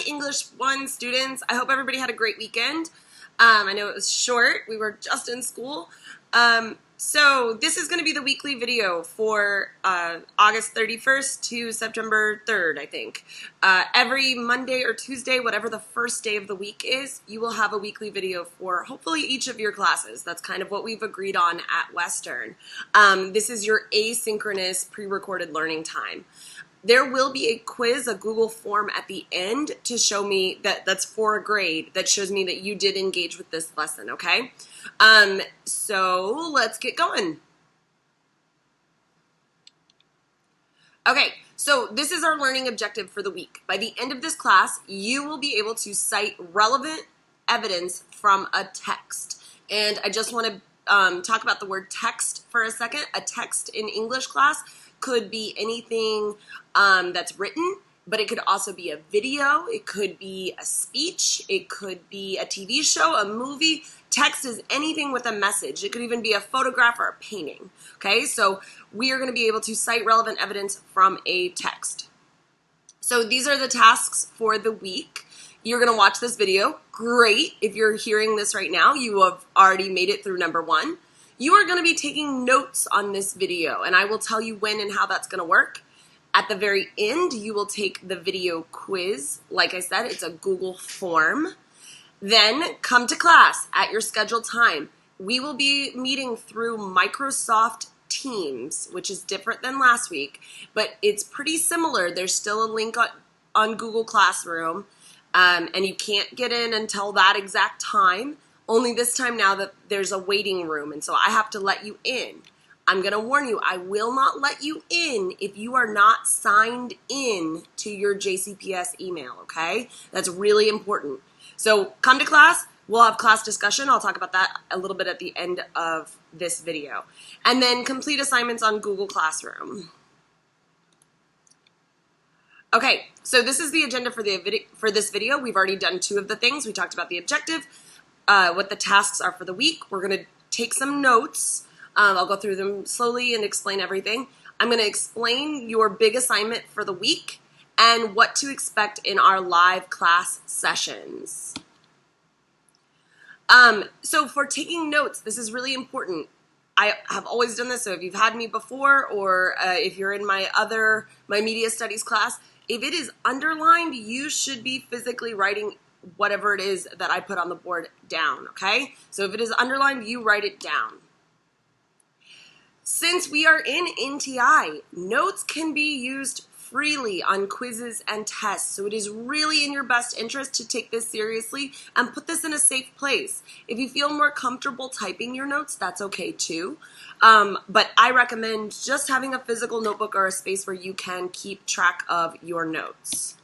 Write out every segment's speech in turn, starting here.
English 1 students. I hope everybody had a great weekend. I know it was short. We were just in school. So this is going to be the weekly video for August 31st to September 3rd, I think. Every Monday or Tuesday, whatever the first day of the week is, you will have a weekly video for hopefully each of your classes. That's kind of what we've agreed on at Western. This is your asynchronous pre-recorded learning time. There will be a quiz, a Google form at the end to show me that's for a grade, that shows me that you did engage with this lesson, okay? So let's get going. Okay, so this is our learning objective for the week. By the end of this class, you will be able to cite relevant evidence from a text. And I just want to talk about the word text for a second. A text in English class could be anything that's written, but it could also be a video, it could be a speech, it could be a TV show, a movie. Text is anything with a message. It could even be a photograph or a painting. Okay, so we are going to be able to cite relevant evidence from a text. So these are the tasks for the week. You're going to watch this video. Great. If you're hearing this right now, you have already made it through number 1. You are going to be taking notes on this video, and I will tell you when and how that's going to work. At the very end, you will take the video quiz. Like I said, it's a Google form. Then come to class at your scheduled time. We will be meeting through Microsoft Teams, which is different than last week, but it's pretty similar. There's still a link on Google Classroom, and you can't get in until that exact time. Only this time now that there's a waiting room, and so I have to let you in. I'm going to warn you, I will not let you in if you are not signed in to your JCPS email, okay? That's really important. So come to class, we'll have class discussion. I'll talk about that a little bit at the end of this video. And then complete assignments on Google Classroom. Okay, so this is the agenda for this video. We've already done 2 of the things. We talked about the objective, what the tasks are for the week. We're going to take some notes. I'll go through them slowly and explain everything. I'm going to explain your big assignment for the week and what to expect in our live class sessions. So for taking notes, this is really important. I have always done this, so if you've had me before or if you're in my media studies class, if it is underlined, you should be physically writing whatever it is that I put on the board down, okay? So if it is underlined, you write it down. Since we are in NTI, notes can be used freely on quizzes and tests, so it is really in your best interest to take this seriously and put this in a safe place. If you feel more comfortable typing your notes, that's okay too, but I recommend just having a physical notebook or a space where you can keep track of your notes.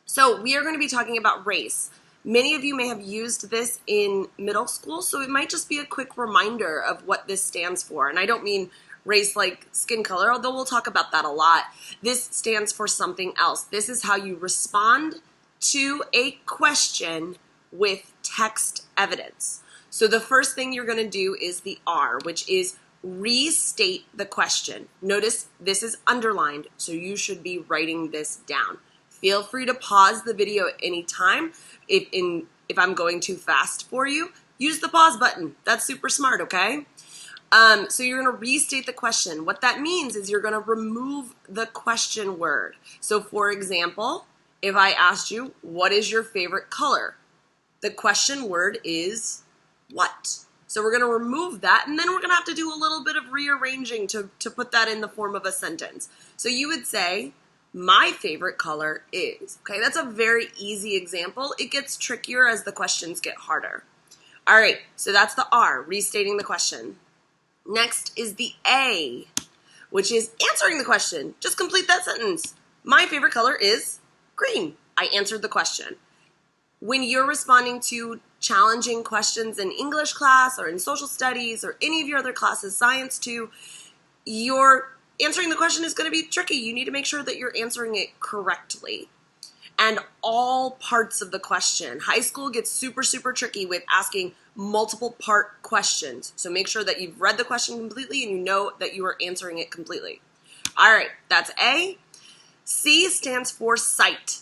So we are going to be talking about race. Many of you may have used this in middle school, so it might just be a quick reminder of what this stands for. And I don't mean race like skin color, although we'll talk about that a lot. This stands for something else. This is how you respond to a question with text evidence. So the first thing you're going to do is the R, which is restate the question. Notice this is underlined, so you should be writing this down. Feel free to pause the video at any time. If I'm going too fast for you, use the pause button. That's super smart, okay? So you're going to restate the question. What that means is you're going to remove the question word. So for example, if I asked you, what is your favorite color? The question word is what? So we're going to remove that, and then we're going to have to do a little bit of rearranging to put that in the form of a sentence. So you would say, my favorite color is. Okay, that's a very easy example. It gets trickier as the questions get harder. All right, so that's the R, restating the question. Next is the A, which is answering the question. Just complete that sentence. My favorite color is green. I answered the question. When you're responding to challenging questions in English class or in social studies or any of your other classes, science too, your answering the question is going to be tricky. You need to make sure that you're answering it correctly. And all parts of the question. High school gets super, super tricky with asking multiple part questions. So make sure that you've read the question completely and you know that you are answering it completely. All right, that's A. C stands for cite.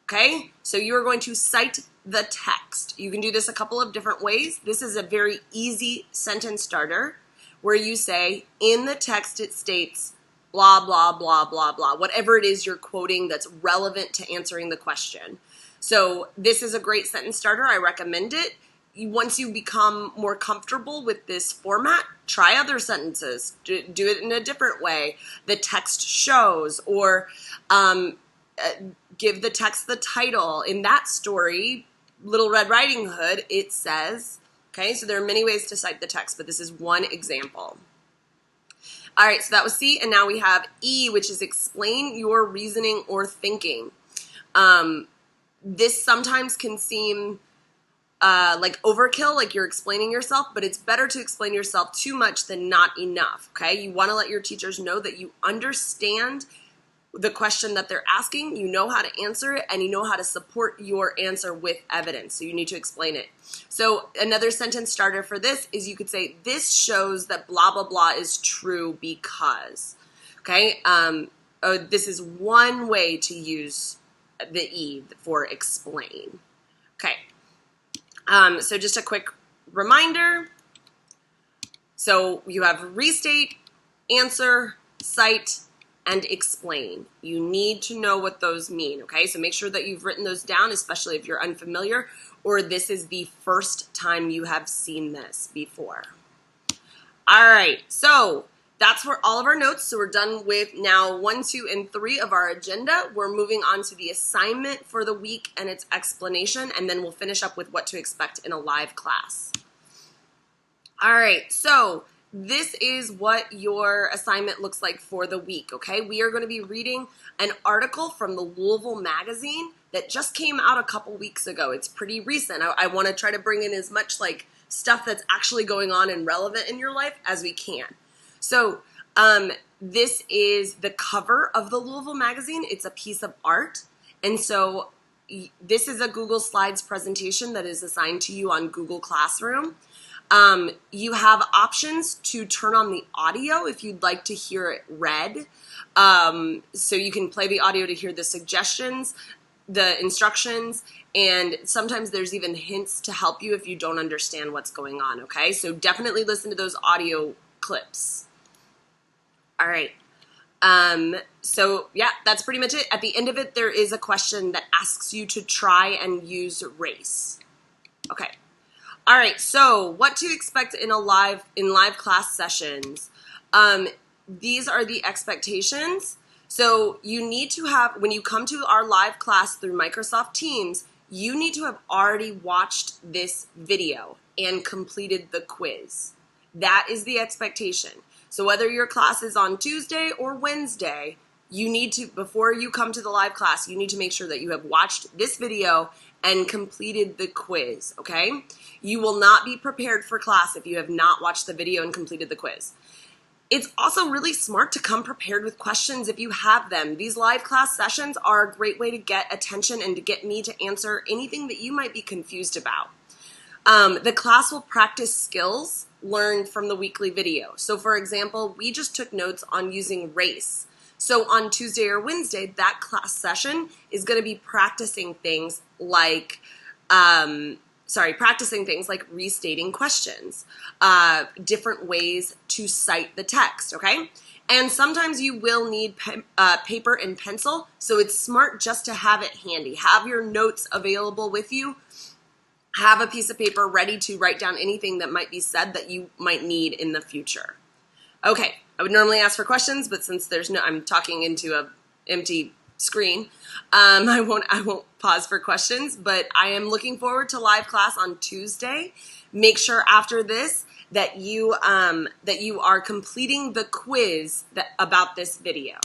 Okay, so you are going to cite the text. You can do this a couple of different ways. This is a very easy sentence starter where you say, in the text it states blah, blah, blah, blah, blah, whatever it is you're quoting that's relevant to answering the question. So this is a great sentence starter. I recommend it. Once you become more comfortable with this format, try other sentences. Do it in a different way. The text shows, or give the text the title. In that story, Little Red Riding Hood, it says, okay, so there are many ways to cite the text, but this is one example. All right, so that was C, and now we have E, which is explain your reasoning or thinking. This sometimes can seem like overkill, like you're explaining yourself, but it's better to explain yourself too much than not enough, okay? You want to let your teachers know that you understand the question that they're asking, you know how to answer it, and you know how to support your answer with evidence, so you need to explain it. So another sentence starter for this is you could say, this shows that blah, blah, blah is true because, okay? This is one way to use the E for explain, okay? So just a quick reminder. So you have restate, answer, cite, and explain. You need to know what those mean, okay? So make sure that you've written those down, especially if you're unfamiliar or this is the first time you have seen this before. All right, so that's for all of our notes. So we're done with now 1, 2, and 3 of our agenda. We're moving on to the assignment for the week and its explanation, and then we'll finish up with what to expect in a live class. All right, so this is what your assignment looks like for the week, okay? We are going to be reading an article from the Louisville Magazine that just came out a couple weeks ago. It's pretty recent. I want to try to bring in as much like stuff that's actually going on and relevant in your life as we can. So this is the cover of the Louisville Magazine. It's a piece of art. And so this is a Google Slides presentation that is assigned to you on Google Classroom. You have options to turn on the audio if you'd like to hear it read. So you can play the audio to hear the suggestions, the instructions, and sometimes there's even hints to help you if you don't understand what's going on, okay? So definitely listen to those audio clips. All right. So yeah, that's pretty much it. At the end of it, there is a question that asks you to try and use race. Okay. All right. So what to expect in live class sessions. These are the expectations. So you need to have, when you come to our live class through Microsoft Teams, you need to have already watched this video and completed the quiz. That is the expectation. So whether your class is on Tuesday or Wednesday, you need to, before you come to the live class, you need to make sure that you have watched this video and completed the quiz, okay? You will not be prepared for class if you have not watched the video and completed the quiz. It's also really smart to come prepared with questions if you have them. These live class sessions are a great way to get attention and to get me to answer anything that you might be confused about. The class will practice skills learned from the weekly video. So for example, we just took notes on using race. So on Tuesday or Wednesday, that class session is going to be practicing things like, restating questions, different ways to cite the text, okay? And sometimes you will need paper and pencil, so it's smart just to have it handy. Have your notes available with you. Have a piece of paper ready to write down anything that might be said that you might need in the future. Okay, I would normally ask for questions, but since I'm talking into an empty screen, I won't pause for questions, but I am looking forward to live class on Tuesday. Make sure after this that you are completing the quiz about this video.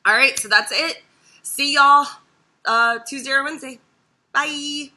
All right, so that's it. See y'all Tuesday or Wednesday. Bye.